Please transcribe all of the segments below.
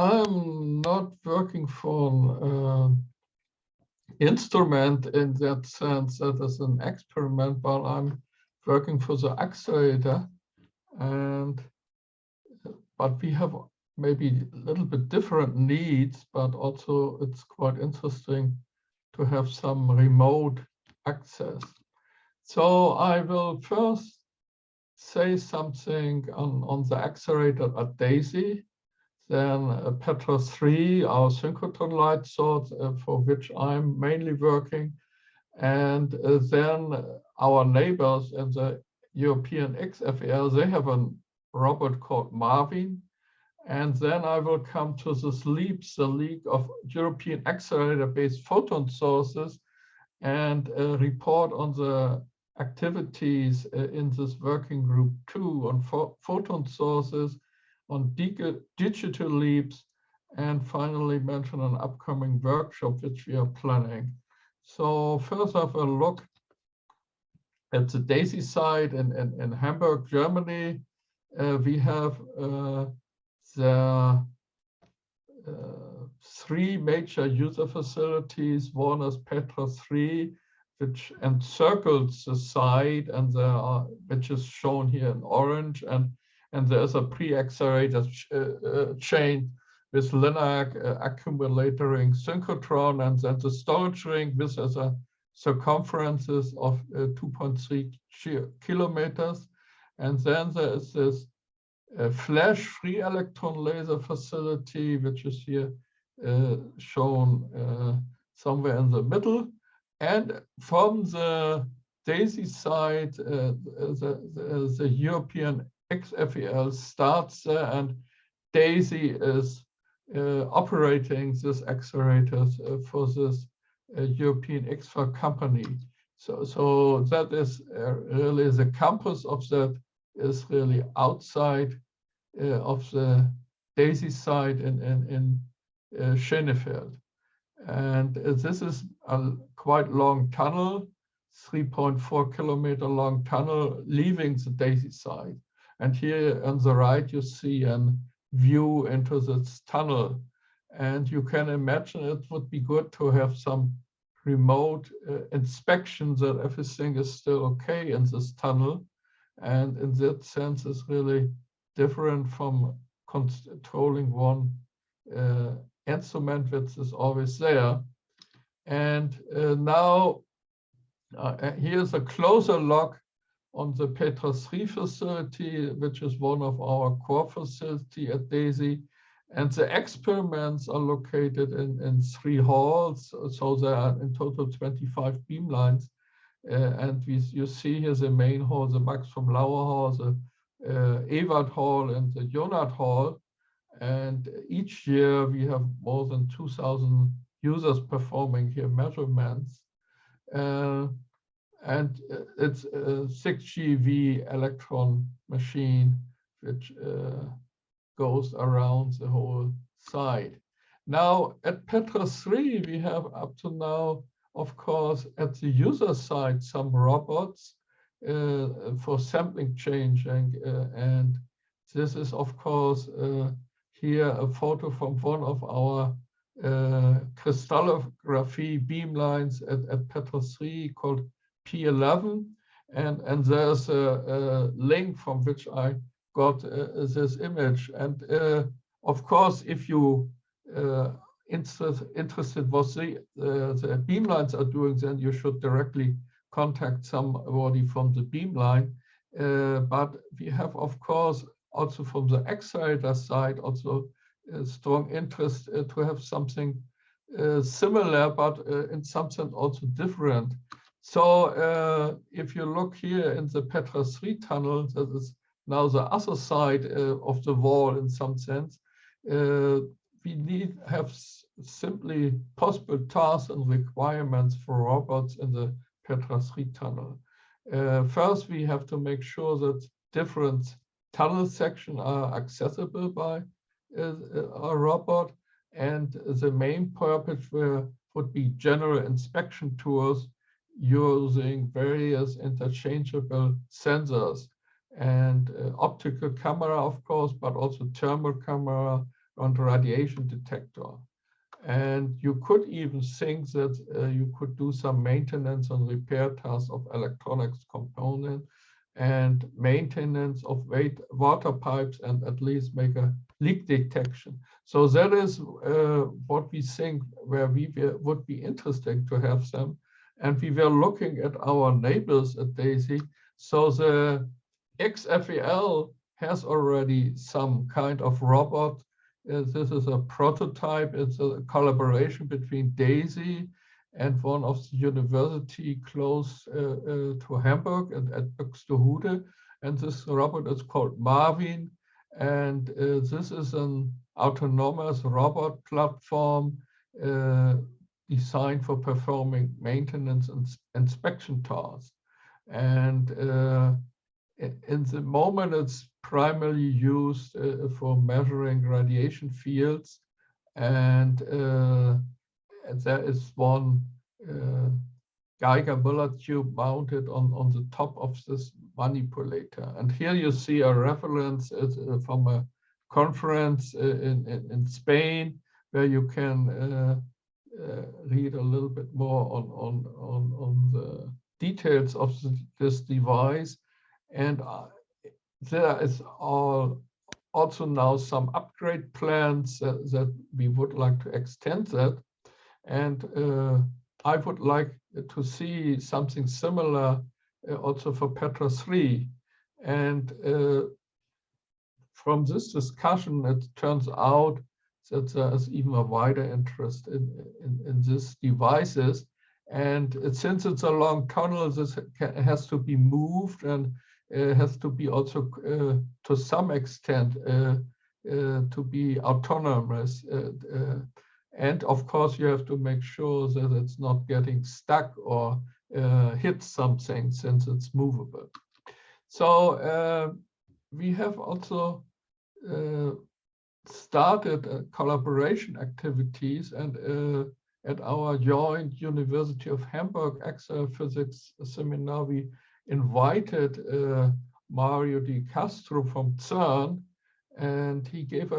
I'm not working for an instrument in that sense that is an experiment, but I'm working for the accelerator, but we have maybe a little bit different needs, but also it's quite interesting to have some remote access. So I will first say something on the accelerator at DESY, then Petra 3, our synchrotron light source, for which I'm mainly working, and then our neighbors in the European XFEL, they have a robot called Marvin. And then I will come to this LEAPS, the League of European Accelerator-Based Photon Sources, and report on the activities in this working group too, on photon sources, on digital LEAPS, and finally mention an upcoming workshop which we are planning. So first have a look at the DESY site in Hamburg, Germany. We have the three major user facilities. One is Petra 3, which encircles the site, and there are, which is shown here in orange, and there's a pre-accelerator chain with LINAC accumulatoring synchrotron, and then the storage ring, which has a circumferences of 2.3 kilometers. And then there is this flash free electron laser facility, which is here shown somewhere in the middle. And from the DESY side, the European XFEL starts there, and DESY is operating these accelerators for this European XFEL company. So that is really the campus of that is really outside of the DESY site in Schönefeld. And this is a quite long tunnel, 3.4 kilometer long tunnel leaving the DESY site. And here on the right, you see a view into this tunnel. And you can imagine it would be good to have some remote inspection that everything is still okay in this tunnel. And in that sense, it's really different from controlling one instrument which is always there. And now here's a closer look on the Petra 3 facility, which is one of our core facility at DESY. And the experiments are located in 3 halls. So there are in total 25 beamlines. And you see here the main hall, the Max vom Lauer hall, the Ewald hall, and the Jonat hall. And each year we have more than 2,000 users performing here measurements. And it's a 6 GeV electron machine, which goes around the whole site. Now at Petra 3, we have up to now, of course, at the user side, some robots for sampling changing. And this is, of course, here a photo from one of our crystallography beamlines at Petra 3 called P11. And there's a link from which I got this image. And of course, if you interested what the beamlines are doing, then you should directly contact somebody from the beamline. But we have, of course, also from the accelerator side, also a strong interest to have something similar, but in some sense also different. So if you look here in the Petra 3 tunnel, that is now the other side of the wall in some sense, we have simply possible tasks and requirements for robots in the Petra 3 tunnel. First, we have to make sure that different tunnel sections are accessible by a robot. And the main purpose would be general inspection tours using various interchangeable sensors and optical camera, of course, but also thermal camera, and radiation detector. And you could even think that you could do some maintenance and repair tasks of electronics components and maintenance of water pipes and at least make a leak detection. So that is what we think where we would be interesting to have them. And we were looking at our neighbors at DESY. So the XFEL has already some kind of robot. This is a prototype. It's a collaboration between DESY and one of the university close to Hamburg and at Buxtehude. And this robot is called Marvin. And this is an autonomous robot platform designed for performing maintenance and inspection tasks. And in the moment, it's primarily used for measuring radiation fields. And there is one Geiger Müller tube mounted on the top of this manipulator. And here you see a reference from a conference in Spain, where you can read a little bit more on the details of this device. And there is also now some upgrade plans that we would like to extend that. And I would like to see something similar also for Petra 3. And from this discussion, it turns out that there is even a wider interest in these devices. And since it's a long tunnel, this has to be moved and has to be also, to some extent, to be autonomous. And of course, you have to make sure that it's not getting stuck or hit something since it's movable. So we have also started collaboration activities, and at our joint University of Hamburg Physics seminar, we invited Mario Di Castro from CERN, and he gave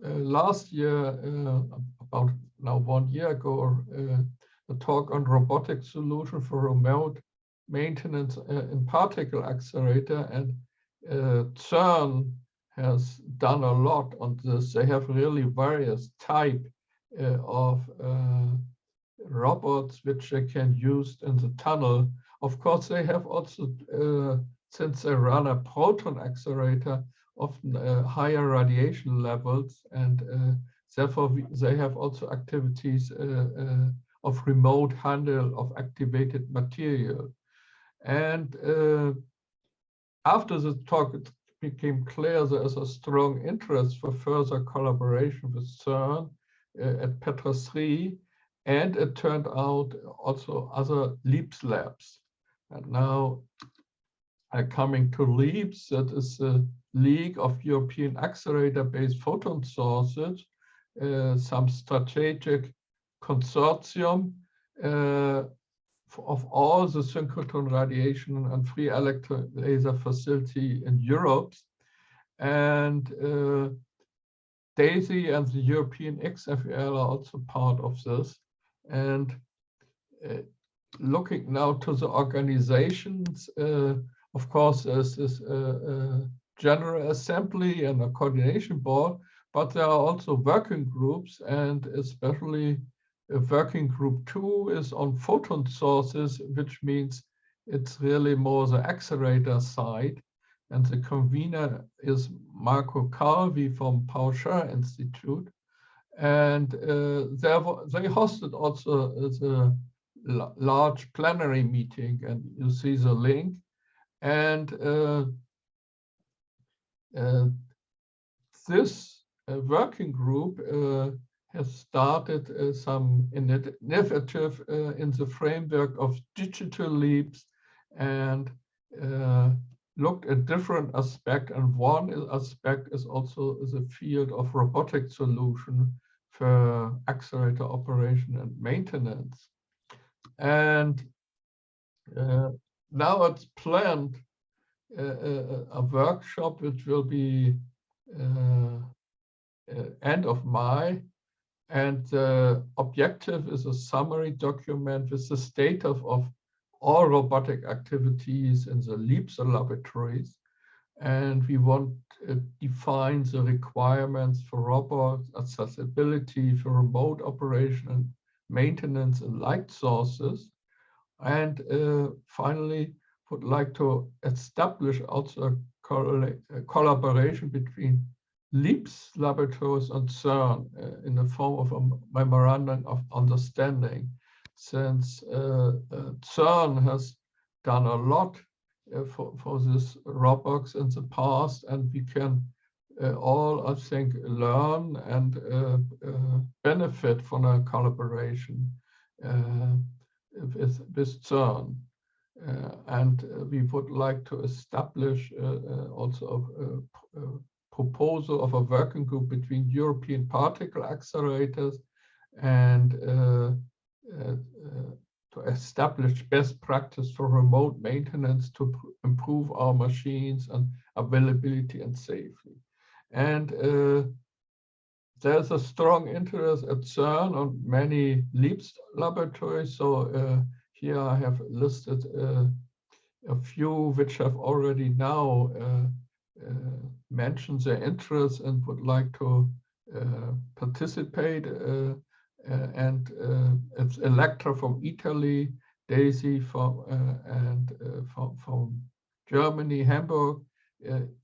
last year, about now 1 year ago, a talk on robotic solution for remote maintenance in particle accelerator. And CERN has done a lot on this. They have really various type of robots which they can use in the tunnel. Of course, they have also, since they run a proton accelerator, often higher radiation levels, and therefore they have also activities of remote handle of activated material. And after the talk, it became clear there is a strong interest for further collaboration with CERN at Petra 3, and it turned out also other LEAPS labs. And now coming to LEAPS, that is the League of European Accelerator-Based Photon Sources, some strategic consortium of all the synchrotron radiation and free electron laser facility in Europe. And DESY and the European XFEL are also part of this. And looking now to the organizations, of course, there's this General Assembly and a coordination board, but there are also working groups, and especially working group 2 is on photon sources, which means it's really more the accelerator side. And the convener is Marco Calvi from Paul Scherrer Institute. And they hosted also the large plenary meeting, and you see the link. And this working group has started some initiative in the framework of digital leaps, and looked at different aspects. And one aspect is also the field of robotic solution for accelerator operation and maintenance. And now it's planned a workshop which will be end of May. And the objective is a summary document with the status of all robotic activities in the LEAPS laboratories. And we want to define the requirements for robots, accessibility for remote operation and maintenance and light sources. And finally, would like to establish also a collaboration between LEAPS laboratories and CERN in the form of a memorandum of understanding, since CERN has done a lot for this robots in the past, and we can all, I think, learn and benefit from a collaboration with CERN. And we would like to establish also a proposal of a working group between European particle accelerators and to establish best practice for remote maintenance to improve our machines and availability and safety. And there's a strong interest at CERN on many LEAPS laboratories. So here I have listed a few which have already now mentioned their interest and would like to participate. And it's Electra from Italy, DESY from Germany, Hamburg,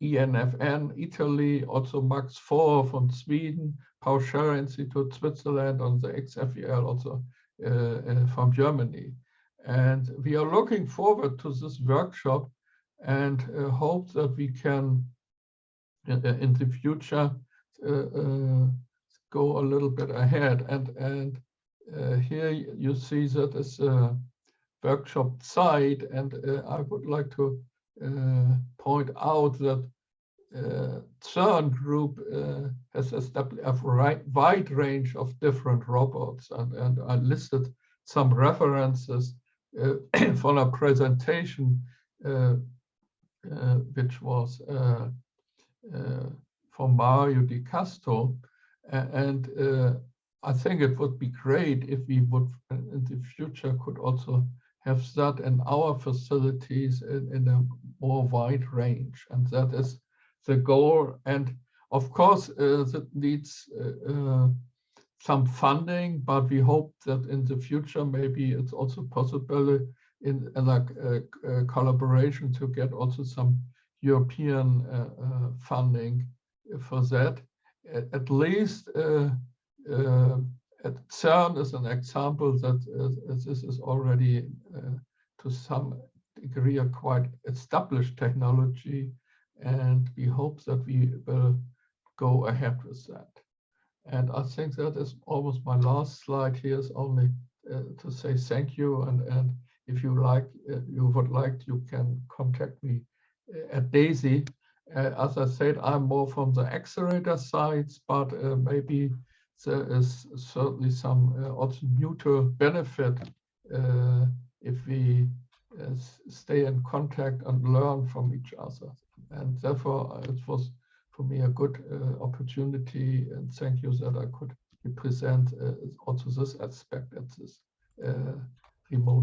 ENFN, Italy, also Max 4 from Sweden, Paul Scherrer Institute, Switzerland, and the XFEL also from Germany. And we are looking forward to this workshop and hope that we can, in the future, go a little bit ahead. And here you see that is a workshop site, and I would like to point out that CERN group has established a wide range of different robots, and I listed some references for a presentation which was from Mario Di Castro, and I think it would be great if we would in the future could also have that in our facilities in a more wide range, and that is the goal. And of course that needs some funding, but we hope that in the future maybe it's also possible in like collaboration to get also some European funding for that. At least at CERN is an example that this is already to some degree a quite established technology, and we hope that we will go ahead with that. And I think that is almost my last slide. Here is only to say thank you, and if you like, you can contact me at DESY. As I said, I'm more from the accelerator sides, but maybe there is certainly some also mutual benefit if we stay in contact and learn from each other. And therefore, it was for me a good opportunity, and thank you that I could present also this aspect at this remote